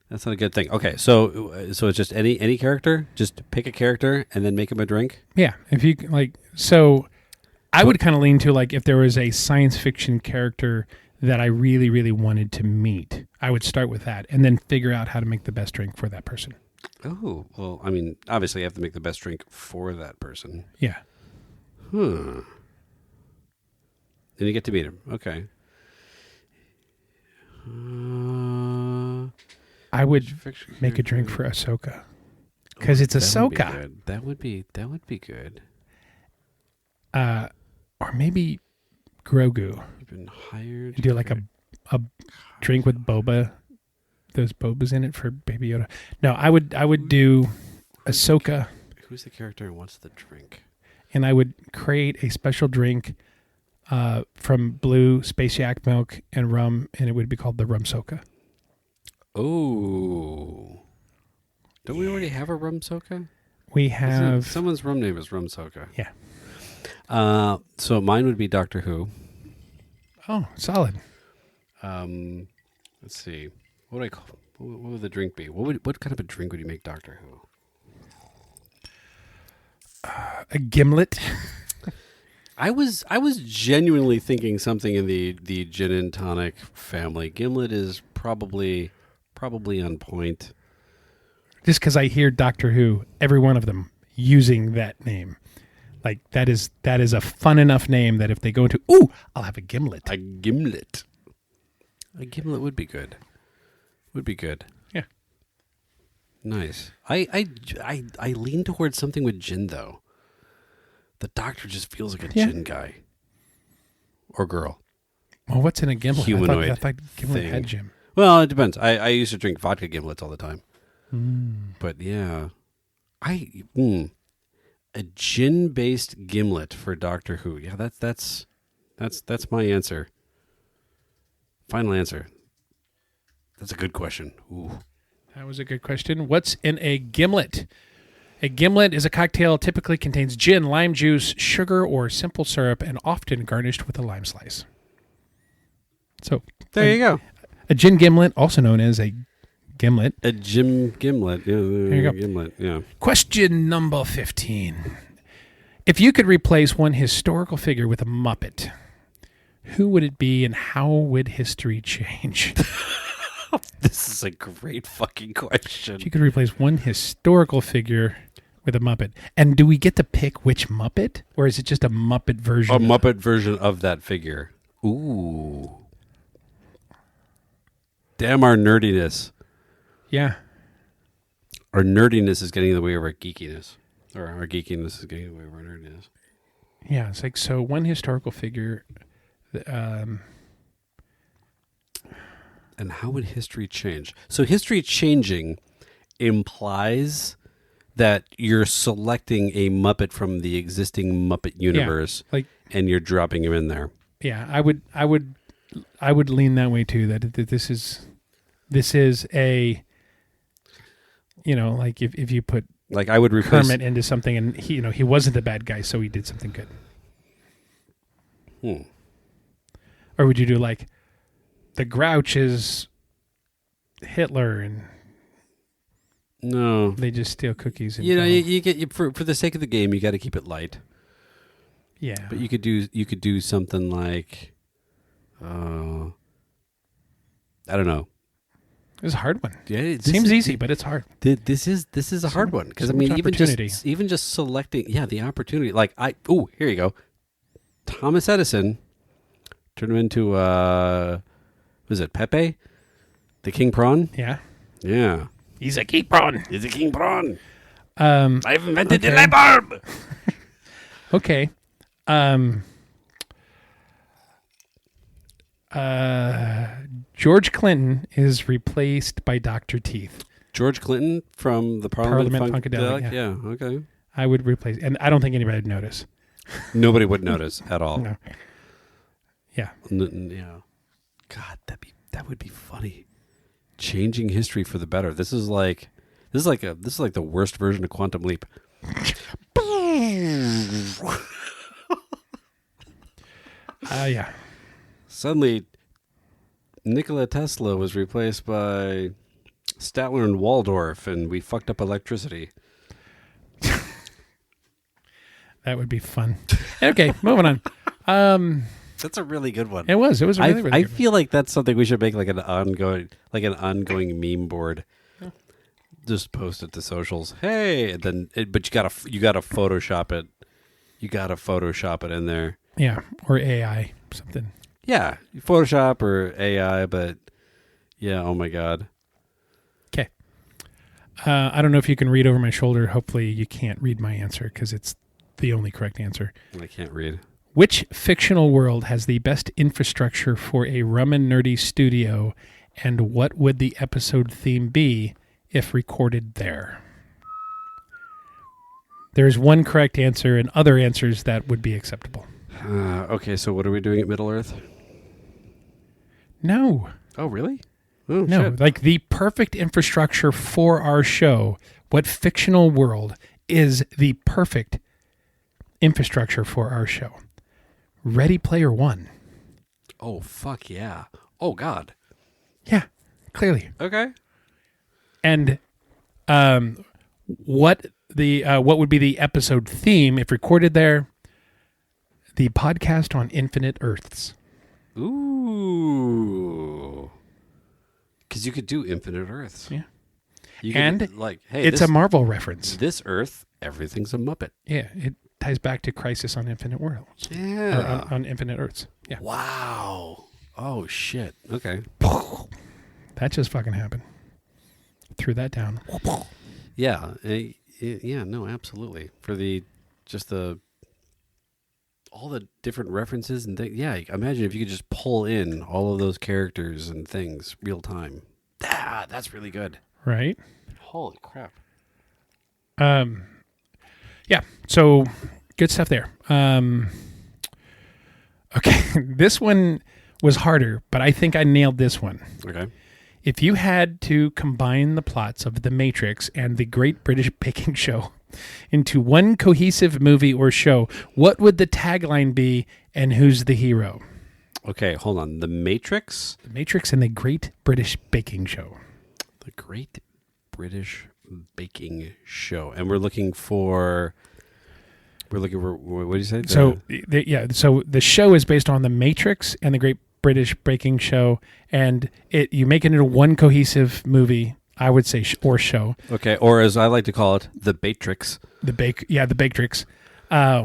That's not a good thing. Okay, so it's just any character. Just pick a character and then make him a drink. Yeah, if you so, I would kind of lean to if there was a science fiction character that I really, really wanted to meet, I would start with that and then figure out how to make the best drink for that person. Oh well, I mean, obviously, you have to make the best drink for that person. Yeah. Then you get to meet him. Okay. I would make a drink for Ahsoka because it's Ahsoka. That would be good. Or maybe Grogu. You've been hired. You do a drink with boba. Those bobas in it for Baby Yoda. No, I would do Ahsoka. Who's the character and what's the drink? And I would create a special drink from blue space yak milk and rum, and it would be called the Rum Soka. Oh. Don't we already have a Rum Soka? We have... Someone's rum name is Rum Soka. Yeah. So mine would be Doctor Who. Oh, solid. Let's see. What would the drink be? What kind of a drink would you make Doctor Who? A gimlet. I was genuinely thinking something in the gin and tonic family. Gimlet is probably on point. Just because I hear Doctor Who, every one of them using that name. That is a fun enough name that if they go into, I'll have a gimlet. A gimlet. A gimlet would be good. Yeah. Nice. I lean towards something with gin though. The Doctor just feels like a gin guy. Or girl. Well, what's in a gimlet? Humanoid I thought gimlet thing. had gin. Well, it depends. I used to drink vodka gimlets all the time. But yeah. A gin-based gimlet for Doctor Who. Yeah, that's my answer. Final answer. That's a good question. Ooh. That was a good question. What's in a gimlet? A gimlet is a cocktail typically contains gin, lime juice, sugar, or simple syrup, and often garnished with a lime slice. So There you go. A gin gimlet, also known as a gimlet. A Jim Gimlet. Yeah, there you go. Gimlet, yeah. Question number 15. If you could replace one historical figure with a Muppet, who would it be and how would history change? This is a great fucking question. If you could replace one historical figure with a Muppet. And do we get to pick which Muppet? Or is it just a Muppet version? A Muppet version of that figure. Ooh. Damn our nerdiness. Yeah. Our nerdiness is getting in the way of our geekiness. Or our geekiness is getting in the way of our nerdiness. Yeah, it's like, so one historical figure... And how would history change? So history changing implies that you're selecting a Muppet from the existing Muppet universe, and you're dropping him in there. Yeah, I would lean that way too. That this is a, like if you put like I would replace Kermit into something, and he wasn't the bad guy, so he did something good. Or would you do like the Grouch is Hitler and no, they just steal cookies? And you get for the sake of the game, you got to keep it light. Yeah, but you could do something like, I don't know. It's a hard one. Yeah, it seems easy, but it's hard. This is a hard one because I mean, even just selecting, the opportunity. Like here you go. Thomas Edison turned him into was it Pepe, the king prawn? Yeah. He's a king prawn. I've invented the light bulb. Okay. George Clinton is replaced by Dr. Teeth. George Clinton from the Parliament Funkadelic? Yeah, okay. I would replace, and I don't think anybody would notice. Nobody would notice at all. No. Yeah. Yeah. God, that would be funny. Changing history for the better. This is like the worst version of Quantum Leap. Yeah. Suddenly, Nikola Tesla was replaced by Statler and Waldorf, and we fucked up electricity. That would be fun. Okay, moving on. That's a really good one. It was a really good I one. feel like that's something we should make like an ongoing meme board. Yeah. Just post it to socials. Hey, and then but you gotta Photoshop it. You gotta Photoshop it in there. Yeah, or AI something. Yeah, Photoshop or AI, but yeah. Oh my God. Okay. I don't know if you can read over my shoulder. Hopefully, you can't read my answer because it's the only correct answer. I can't read. Which fictional world has the best infrastructure for a Rum and Nerdy studio, and what would the episode theme be if recorded there? There's one correct answer and other answers that would be acceptable. Okay, so what are we doing at Middle Earth? No. Oh, really? Oh, no, shit. Like the perfect infrastructure for our show. What fictional world is the perfect infrastructure for our show? Ready Player One. Oh, fuck yeah. Oh, God. Yeah, clearly. Okay. And what would be the episode theme if recorded there? The podcast on Infinite Earths. Ooh. Because you could do Infinite Earths. Yeah. And hey, it's a Marvel reference. This Earth, everything's a Muppet. Yeah, it ties back to Crisis on Infinite Worlds. Yeah. Or on Infinite Earths. Yeah. Wow. Oh, shit. Okay. That just fucking happened. Threw that down. Yeah. Yeah, no, absolutely. For all the different references and things. Yeah, imagine if you could just pull in all of those characters and things real time. That's really good. Right? Holy crap. Yeah, so good stuff there. Okay, this one was harder, but I think I nailed this one. Okay. If you had to combine the plots of The Matrix and The Great British Baking Show into one cohesive movie or show, what would the tagline be and who's the hero? Okay, hold on. The Matrix? The Matrix and The Great British Baking Show. The Great British Baking Show. And we're looking for, what do you say? So the show is based on The Matrix and The Great British Baking Show, and you make it into one cohesive movie, I would say, or show. Okay, or as I like to call it, The Batrix. The Batrix.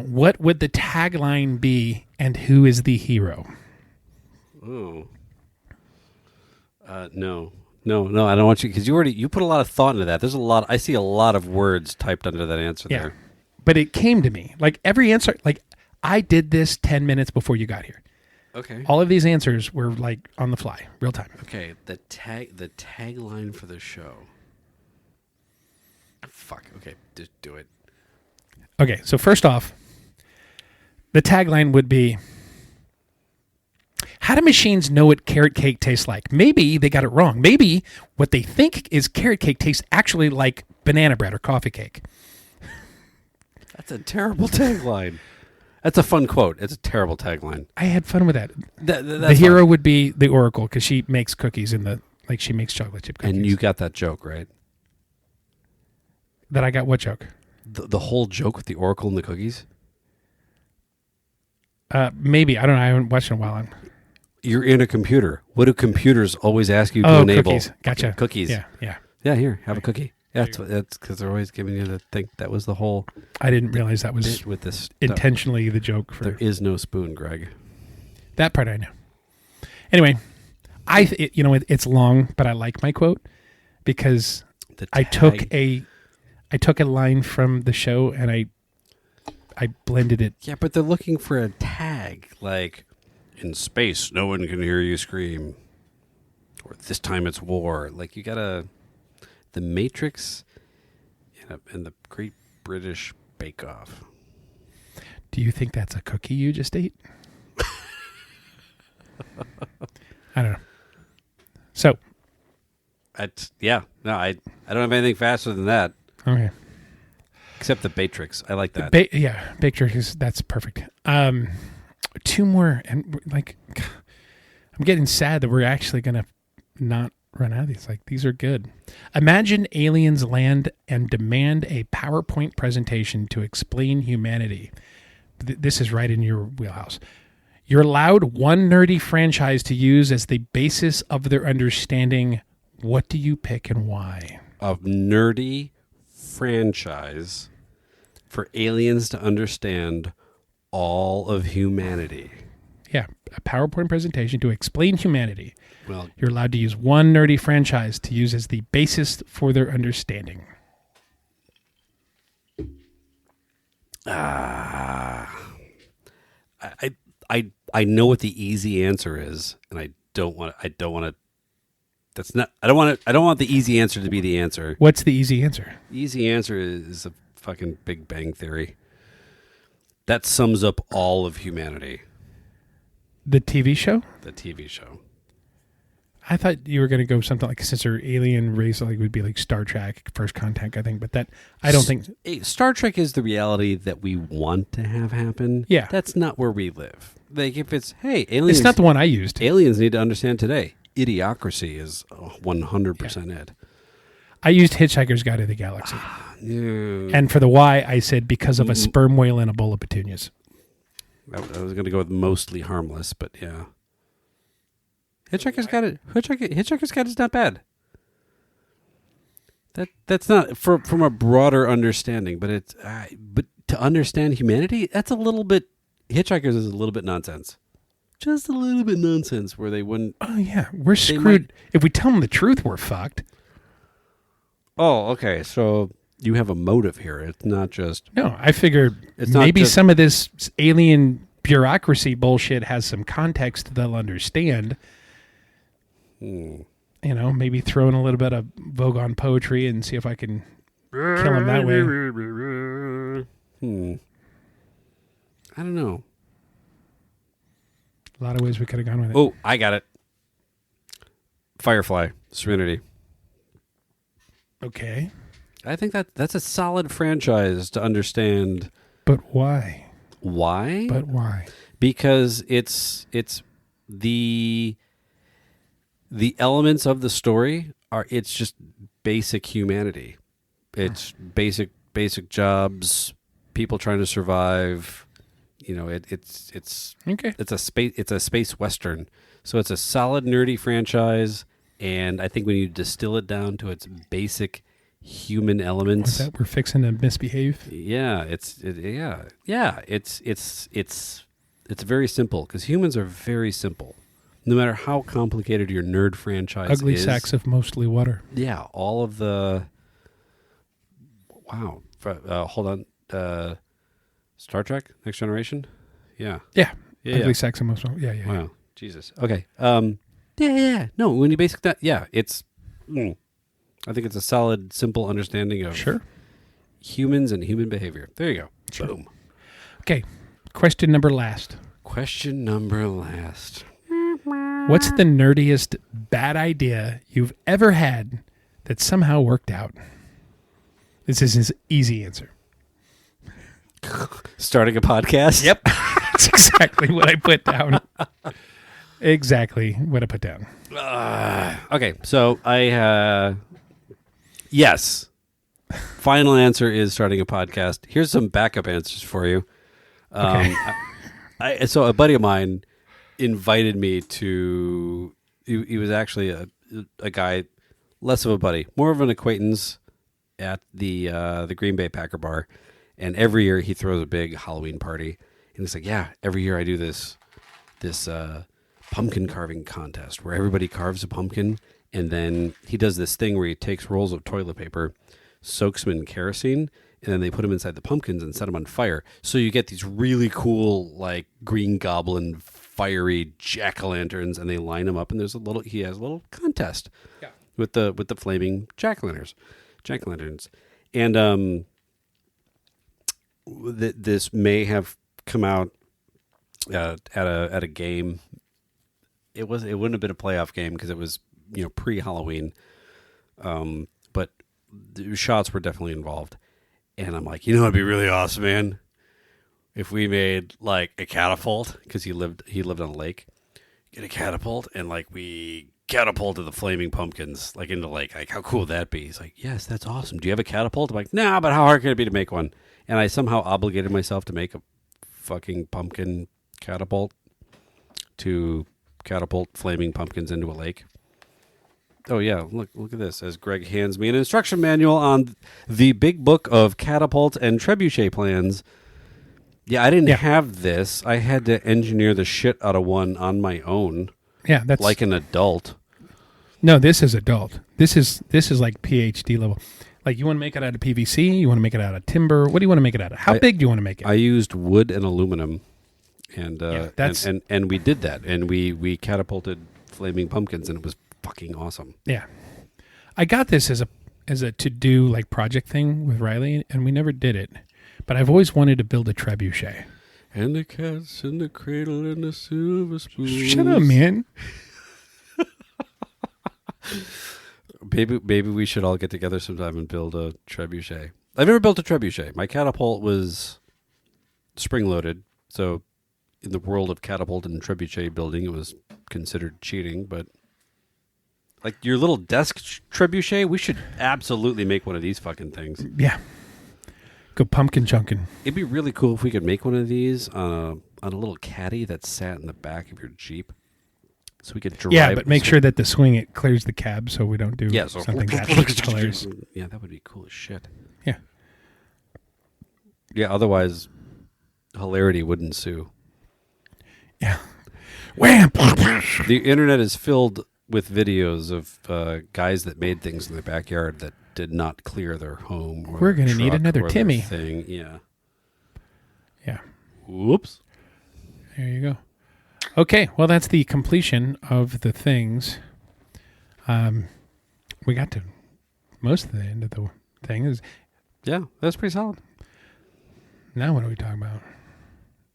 What would the tagline be, and who is the hero? Oh. No, I don't want you, because you put a lot of thought into that. There's I see a lot of words typed under that answer there. But it came to me. Like every answer, like I did this 10 minutes before you got here. Okay. All of these answers were like on the fly, real time. Okay, the tagline for the show. Fuck, okay, just do it. Okay, so first off, the tagline would be, how do machines know what carrot cake tastes like? Maybe they got it wrong. Maybe what they think is carrot cake tastes actually like banana bread or coffee cake. That's a terrible tagline. That's a fun quote. It's a terrible tagline. I had fun with that. The hero would be the Oracle because she makes cookies she makes chocolate chip cookies. And you got that joke, right? That I got what joke? The whole joke with the Oracle and the cookies? Maybe. I don't know. I haven't watched in a while. You're in a computer. What do computers always ask you to enable? Cookies. Gotcha. Cookies. Yeah. Yeah, here, have a cookie. Yeah, that's because they're always giving you to think that was the whole. I didn't realize that was with this intentionally the joke. There is no spoon, Greg. That part I know. Anyway, it's long, but I like my quote because I took a line from the show and I blended it. Yeah, but they're looking for a tag like, in space, no one can hear you scream, or this time it's war. Like you gotta. The Matrix and the Great British Bake Off. Do you think that's a cookie you just ate? I don't know. So. I don't have anything faster than that. Okay. Except the Batrix. I like that. Batrix, that's perfect. Two more, and I'm getting sad that we're actually going to not run out of these. Like, these are good. Imagine aliens land and demand a PowerPoint presentation to explain humanity. This is right in your wheelhouse. You're allowed one nerdy franchise to use as the basis of their understanding. What do you pick and why? A nerdy franchise for aliens to understand all of humanity. Yeah, a PowerPoint presentation to explain humanity. Well, you're allowed to use one nerdy franchise to use as the basis for their understanding. I know what the easy answer is, and I don't want the easy answer to be the answer. What's the easy answer? The easy answer is a fucking Big Bang Theory. That sums up all of humanity. The TV show? The TV show. I thought you were going to go something like, since their alien race would be like Star Trek, First Contact, I think. But that, I don't think. Star Trek is the reality that we want to have happen. Yeah. That's not where we live. Like, if it's, hey, aliens. It's not the one I used. Aliens need to understand today. Idiocracy is 100% it. I used Hitchhiker's Guide to the Galaxy. Yeah. And for the why, I said because of a sperm whale and a bowl of petunias. I was going to go with mostly harmless, but yeah. Hitchhiker's Guide is not bad. That's not from a broader understanding, but it's but to understand humanity, that's a little bit. Hitchhikers is a little bit nonsense, just a little bit nonsense where they wouldn't. Oh yeah, we're screwed. If we tell them the truth, we're fucked. Oh, okay. So you have a motive here. It's not just. No, I figured maybe some of this alien bureaucracy bullshit has some context they'll understand. You know, maybe throw in a little bit of Vogue on poetry and see if I can kill him that way. I don't know. A lot of ways we could have gone with it. Oh, I got it. Firefly. Serenity. Okay. I think that's a solid franchise to understand. But why? Why? But why? Because it's the elements of the story it's just basic humanity. It's basic jobs, people trying to survive. You know, it's Okay. It's a space western. So it's a solid nerdy franchise, and I think when you distill it down to its basic human elements, What's that? We're fixing to misbehave. yeah, it's very simple because humans are very simple. No matter how complicated your nerd franchise Ugly is, sacks of mostly water. yeah, all of the hold on, Star Trek Next Generation, yeah. Yeah. Yeah, Ugly yeah. sacks of mostly. Yeah. Wow, Jesus. Okay. Yeah. No, when you basic that, yeah, it's. I think it's a solid, simple understanding of Sure. humans and human behavior. There you go. Boom. Okay. Question number last. Question number last. What's the nerdiest bad idea you've ever had that somehow worked out? This is his easy answer. Starting a podcast. Yep. That's exactly what I put down. Exactly what I put down. Okay, so yes. Final answer is starting a podcast. Here's some backup answers for you. Okay. So a buddy of mine invited me to. He was actually a guy, less of a buddy, more of an acquaintance at the Green Bay Packer Bar, and every year he throws a big Halloween party, and it's like, yeah, every year I do this pumpkin carving contest where everybody carves a pumpkin, and then he does this thing where he takes rolls of toilet paper, soaks them in kerosene, and then they put them inside the pumpkins and set them on fire. So you get these really cool, like, Green Goblin fiery jack-o'-lanterns, and they line them up, and he has a little contest with the flaming jack-o'-lanterns. And this may have come out at a game. It wouldn't have been a playoff game because it was pre-Halloween, but the shots were definitely involved. And I'm like, it'd be really awesome, man, if we made like a catapult, because he lived on a lake. Get a catapult and like we catapulted the flaming pumpkins like into the lake. Like, how cool would that be? He's like, yes, that's awesome. Do you have a catapult? I'm like, nah, but how hard can it be to make one? And I somehow obligated myself to make a fucking pumpkin catapult to catapult flaming pumpkins into a lake. Oh yeah, look at this. As Greg hands me an instruction manual on the big book of catapult and trebuchet plans. Yeah, I didn't have this. I had to engineer the shit out of one on my own. Yeah, that's like an adult. No, this is adult. This is like PhD level. Like, you want to make it out of PVC? You want to make it out of timber? What do you want to make it out of? How big do you want to make it? I used wood and aluminum, and and we did that, and we catapulted flaming pumpkins, and it was fucking awesome. Yeah, I got this as a to do like project thing with Riley, and we never did it. But I've always wanted to build a trebuchet. And the cat's in the cradle and the silver spoon. Shut up, man. Maybe we should all get together sometime and build a trebuchet. I've never built a trebuchet. My catapult was spring-loaded, so in the world of catapult and trebuchet building, it was considered cheating. But like your little desk trebuchet, we should absolutely make one of these fucking things. Yeah. Go pumpkin chunking. It'd be really cool if we could make one of these on a little caddy that sat in the back of your Jeep. So we could drive. Yeah, but make sure that the swing, it clears the cab so we don't do so something that's hilarious. Yeah, that would be cool as shit. Yeah. Yeah, otherwise, hilarity would ensue. Yeah. Wham! The internet is filled with videos of guys that made things in their backyard that did not clear their home. Or We're going to need truck another or Timmy. their thing. Yeah. Yeah. Whoops. There you go. Okay, well, that's the completion of the things. We got to most of the end of the thing. Yeah, that's pretty solid. Now what are we talking about?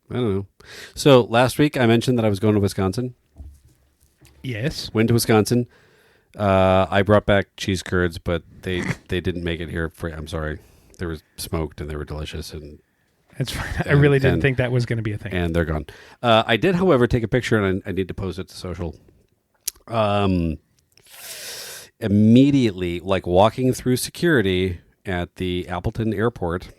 I don't know. So last week I mentioned that I was going to Wisconsin. Yes. Went to Wisconsin. I brought back cheese curds, but they didn't make it here. I'm sorry. They were smoked and they were delicious. And It's fine. I really didn't think that was going to be a thing. And they're gone. I did, however, take a picture, and I need to post it to social. Immediately, like walking through security at the Appleton airport,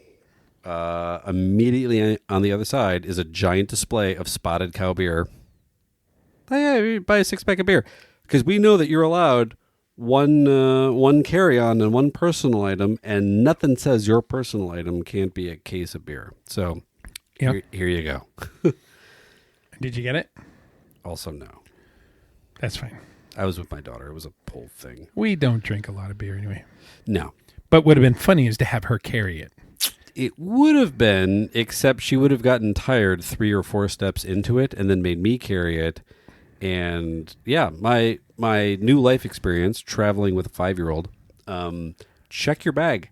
immediately on the other side is a giant display of Spotted Cow beer. Oh, yeah, you buy a 6-pack of beer. Because we know that you're allowed one carry-on and one personal item, and nothing says your personal item can't be a case of beer. So here you go. Did you get it? Also, no. That's fine. I was with my daughter. It was a pull thing. We don't drink a lot of beer anyway. No. But what would have been funny is to have her carry it. It would have been, except she would have gotten tired 3 or 4 steps into it and then made me carry it. And yeah, my new life experience traveling with a 5-year-old, check your bag.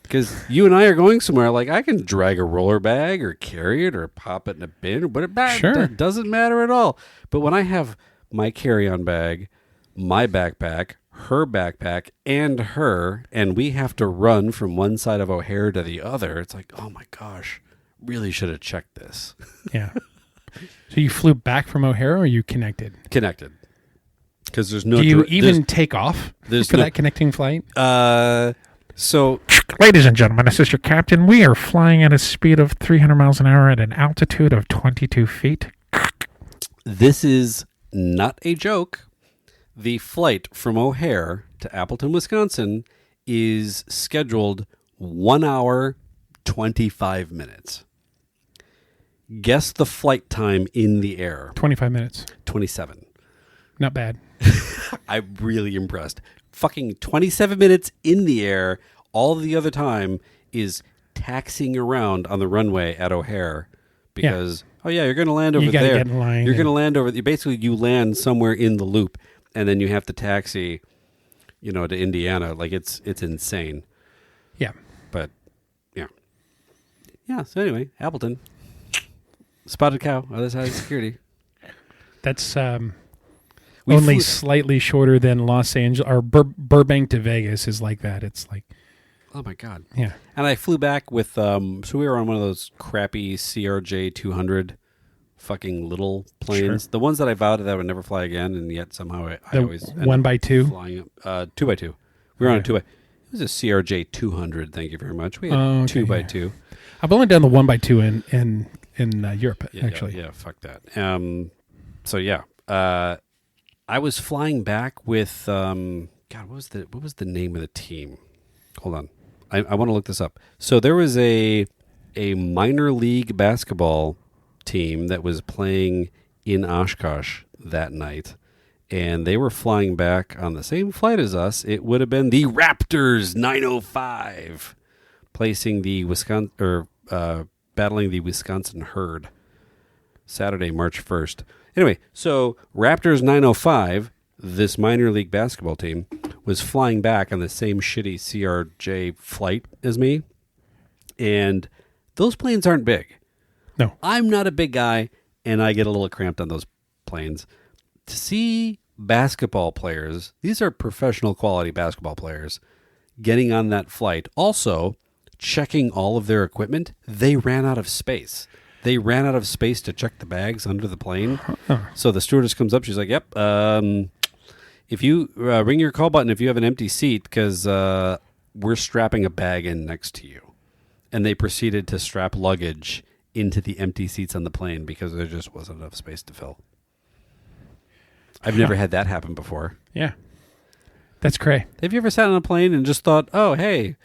Because you and I are going somewhere, like I can drag a roller bag or carry it or pop it in a bin or put it back. Sure. It doesn't matter at all. But when I have my carry-on bag, my backpack, her backpack, and we have to run from one side of O'Hare to the other, it's like, oh my gosh, really should have checked this. Yeah. So you flew back from O'Hare, or are you connected? Connected. Because there's no... Do you even take off for that connecting flight? So... Ladies and gentlemen, this is your captain. We are flying at a speed of 300 miles an hour at an altitude of 22 feet. This is not a joke. The flight from O'Hare to Appleton, Wisconsin is scheduled 1 hour, 25 minutes. Guess the flight time in the air. 25 minutes. 27. Not bad. I'm really impressed. Fucking 27 minutes in the air. All the other time is taxiing around on the runway at O'Hare because, you're going to land over you gotta there. Get in line you're going to land over. Basically, you land somewhere in the loop, and then you have to taxi, to Indiana. Like it's insane. Yeah. But yeah. So anyway, Appleton, Spotted Cow, other side of security. That's only slightly shorter than Los Angeles or Burbank to Vegas is like that. It's like, oh my God. Yeah. And I flew back with, so we were on one of those crappy CRJ 200 fucking little planes. Sure. The ones that I vowed that I would never fly again, and yet somehow I always end 1x2 flying 2x2. We were on a 2x. It was a CRJ 200. Thank you very much. We had 2x2. Yeah. I've only done the 1x2 in Europe, actually. Yeah, fuck that. So yeah, I was flying back with God. What was the name of the team? Hold on, I want to look this up. So there was a minor league basketball team that was playing in Oshkosh that night, and they were flying back on the same flight as us. It would have been the Raptors 905, placing the battling the Wisconsin Herd. Saturday, March 1st. Anyway, so Raptors 905, this minor league basketball team, was flying back on the same shitty CRJ flight as me. And those planes aren't big. No. I'm not a big guy, and I get a little cramped on those planes. To see basketball players, these are professional quality basketball players, getting on that flight, also checking all of their equipment, they ran out of space. They ran out of space to check the bags under the plane. So the stewardess comes up. She's like, yep, if you ring your call button if you have an empty seat because we're strapping a bag in next to you. And they proceeded to strap luggage into the empty seats on the plane because there just wasn't enough space to fill. I've never had that happen before. Yeah. That's cray. Have you ever sat on a plane and just thought, oh, hey,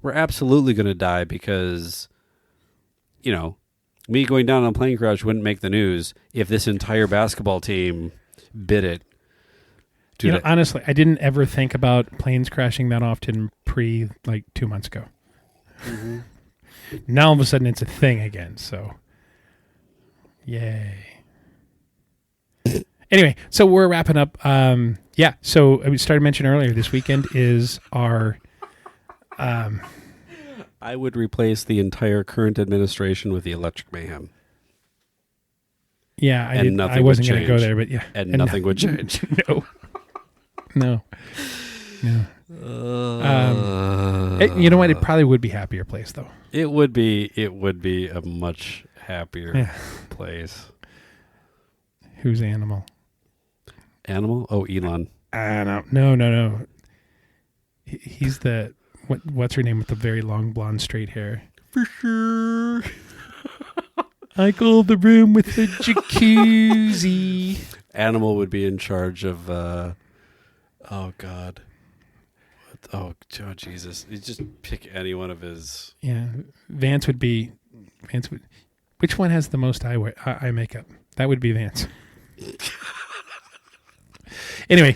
we're absolutely going to die because, me going down on a plane crash wouldn't make the news if this entire basketball team bid it. Honestly, I didn't ever think about planes crashing that often 2 months ago. Mm-hmm. Now all of a sudden it's a thing again. So, yay. Anyway, so we're wrapping up. So we started mentioning earlier, this weekend is our... I would replace the entire current administration with the Electric Mayhem. Yeah, I wasn't going to go there, but yeah. And nothing would change. No. No. You know what? It probably would be a happier place, though. It would be a much happier place. Who's Animal? Animal? Oh, Elon. No. He's the what's her name with the very long blonde straight hair? For sure. I call the room with the jacuzzi. Animal would be in charge of. Oh God. Oh Jesus! You just pick any one of his. Yeah, Vance would. Which one has the most eye makeup? That would be Vance. Anyway,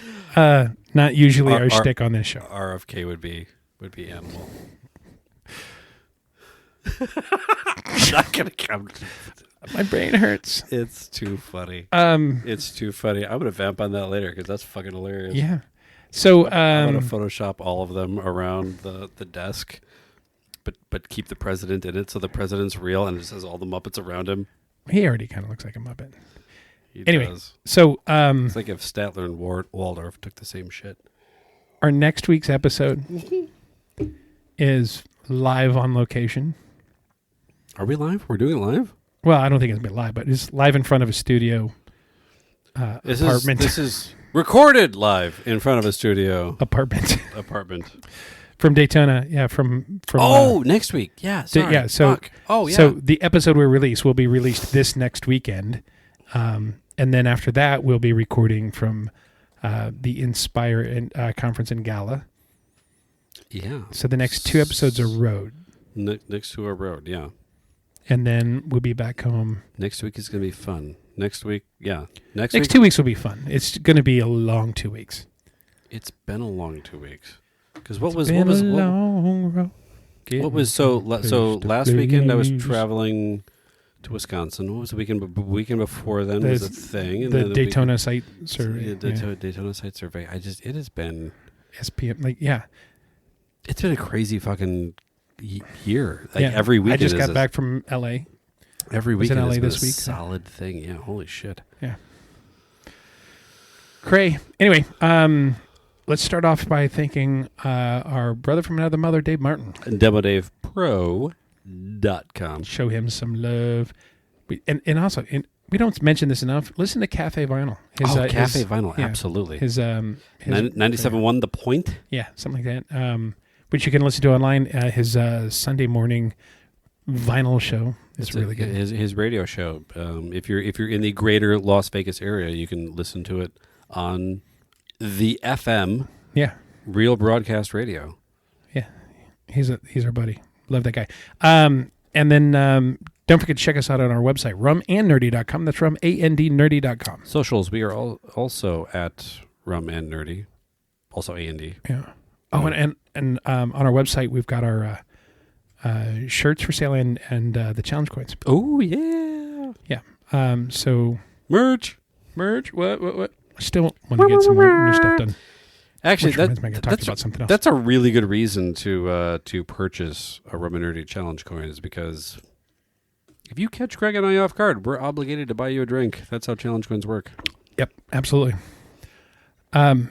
not usually our shtick on this show. RFK would be Animal. Not gonna come. My brain hurts. It's too funny. It's too funny. I'm gonna vamp on that later because that's fucking hilarious. Yeah. So I'm gonna Photoshop all of them around the desk, but keep the president in it, so the president's real and it just has all the Muppets around him. He already kind of looks like a Muppet. He anyway, does. So it's like if Statler and Waldorf took the same shit. Our next week's episode is live on location. Are we live? We're doing it live? Well, I don't think it's going to be live, but it's live in front of a studio apartment. This is recorded live in front of a studio apartment. From Daytona. Yeah, from next week. Yeah, sorry. Yeah, so Fuck. Oh, yeah. So the episode we release will be released this next weekend. And then after that, we'll be recording from the Inspire conference and gala. Yeah. So the next 2 episodes are road. Next to a road, yeah. And then we'll be back home. Next week is going to be fun. Next week, yeah. Next 2 weeks will be fun. It's going to be a long 2 weeks. It's been a long 2 weeks. Because so last weekend I was traveling to Wisconsin. What was the weekend before then? Was a thing. And the Daytona site survey. Daytona site survey. It has been SPM. It's been a crazy fucking year. Every weekend. I just got back from LA. Every weekend in LA has been this week. Solid thing. Yeah. Holy shit. Yeah. Cray. Anyway, let's start off by thanking our brother from another mother, Dave Martin. DemoDavePro.com. Show him some love. And also, we don't mention this enough. Listen to Cafe Vinyl. Cafe Vinyl, absolutely. His 97.1 The Point? Yeah, something like that. Which you can listen to online. His Sunday morning vinyl show is really good. His radio show. If you're in the greater Las Vegas area, you can listen to it on the FM. Yeah. Real Broadcast Radio. Yeah. He's our buddy. Love that guy. And then don't forget to check us out on our website, rumandnerdy.com. That's rumandnerdy.com. Socials, we are also at Rum and Nerdy. Also A&D. Yeah. Oh, and on our website, we've got our shirts for sale and the challenge coins. Oh, yeah. Yeah. So merch. What? I still want to get some more new stuff done. Actually, that's a really good reason to purchase a Rum and Nerdy challenge coins, because if you catch Greg and I off guard, we're obligated to buy you a drink. That's how challenge coins work. Yep, absolutely. Yeah.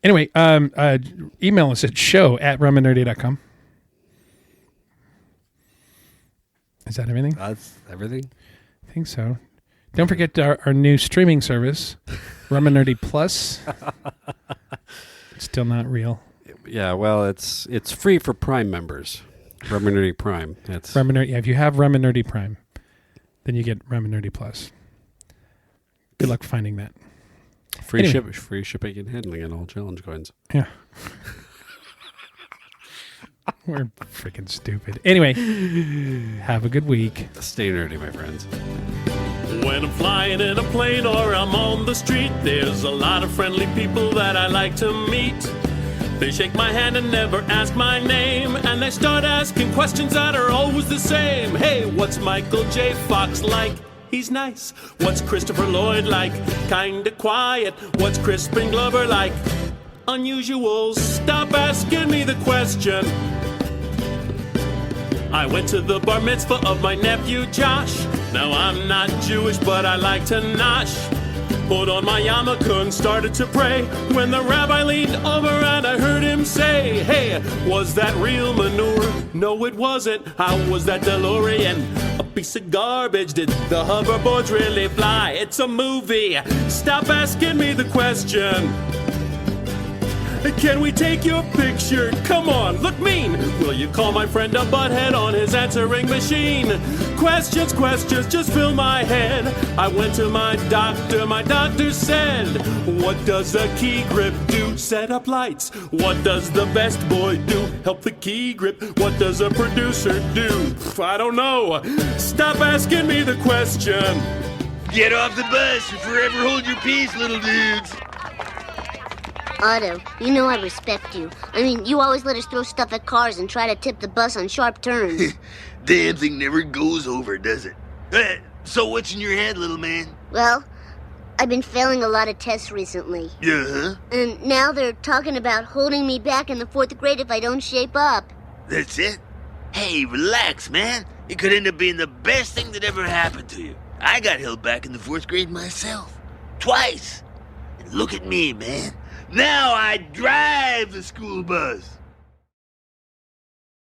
Anyway, email us at show@rumandnerdy.com. Is that everything? That's everything. I think so. Don't forget our new streaming service, Rum and Nerdy Plus. It's still not real. Yeah, well, it's free for Prime members. Rum and Nerdy Prime. That's Rum and Nerdy. Yeah, if you have Rum and Nerdy Prime, then you get Rum and Nerdy Plus. Good luck finding that. Free shipping and handling and all challenge coins. Yeah. We're freaking stupid. Anyway, have a good week. Stay nerdy, my friends. When I'm flying in a plane or I'm on the street, there's a lot of friendly people that I like to meet. They shake my hand and never ask my name, and they start asking questions that are always the same. Hey, what's Michael J. Fox like? He's nice. What's Christopher Lloyd like? Kinda quiet. What's Crispin Glover like? Unusual. Stop asking me the question. I went to the bar mitzvah of my nephew Josh. Now I'm not Jewish, but I like to nosh. Put on my yarmulke and started to pray. When the rabbi leaned over and I heard him say, "Hey, was that real manure?" "No, it wasn't." "How was that DeLorean?" "A piece of garbage." "Did the hoverboards really fly?" "It's a movie." "Stop asking me the question." "Can we take your picture? Come on, look mean." "Will you call my friend a butthead on his answering machine?" Questions, just fill my head. I went to my doctor said, "What does a key grip do?" "Set up lights." "What does the best boy do?" "Help the key grip." "What does a producer do?" "I don't know." Stop asking me the question. Get off the bus or forever hold your peace, little dudes. Otto, you know I respect you. I mean, you always let us throw stuff at cars and try to tip the bus on sharp turns. Damn thing never goes over, does it? So what's in your head, little man? Well, I've been failing a lot of tests recently. Uh-huh. And now they're talking about holding me back in the 4th grade if I don't shape up. That's it? Hey, relax, man. It could end up being the best thing that ever happened to you. I got held back in the 4th grade myself. Twice. And look at me, man. Now I drive the school bus.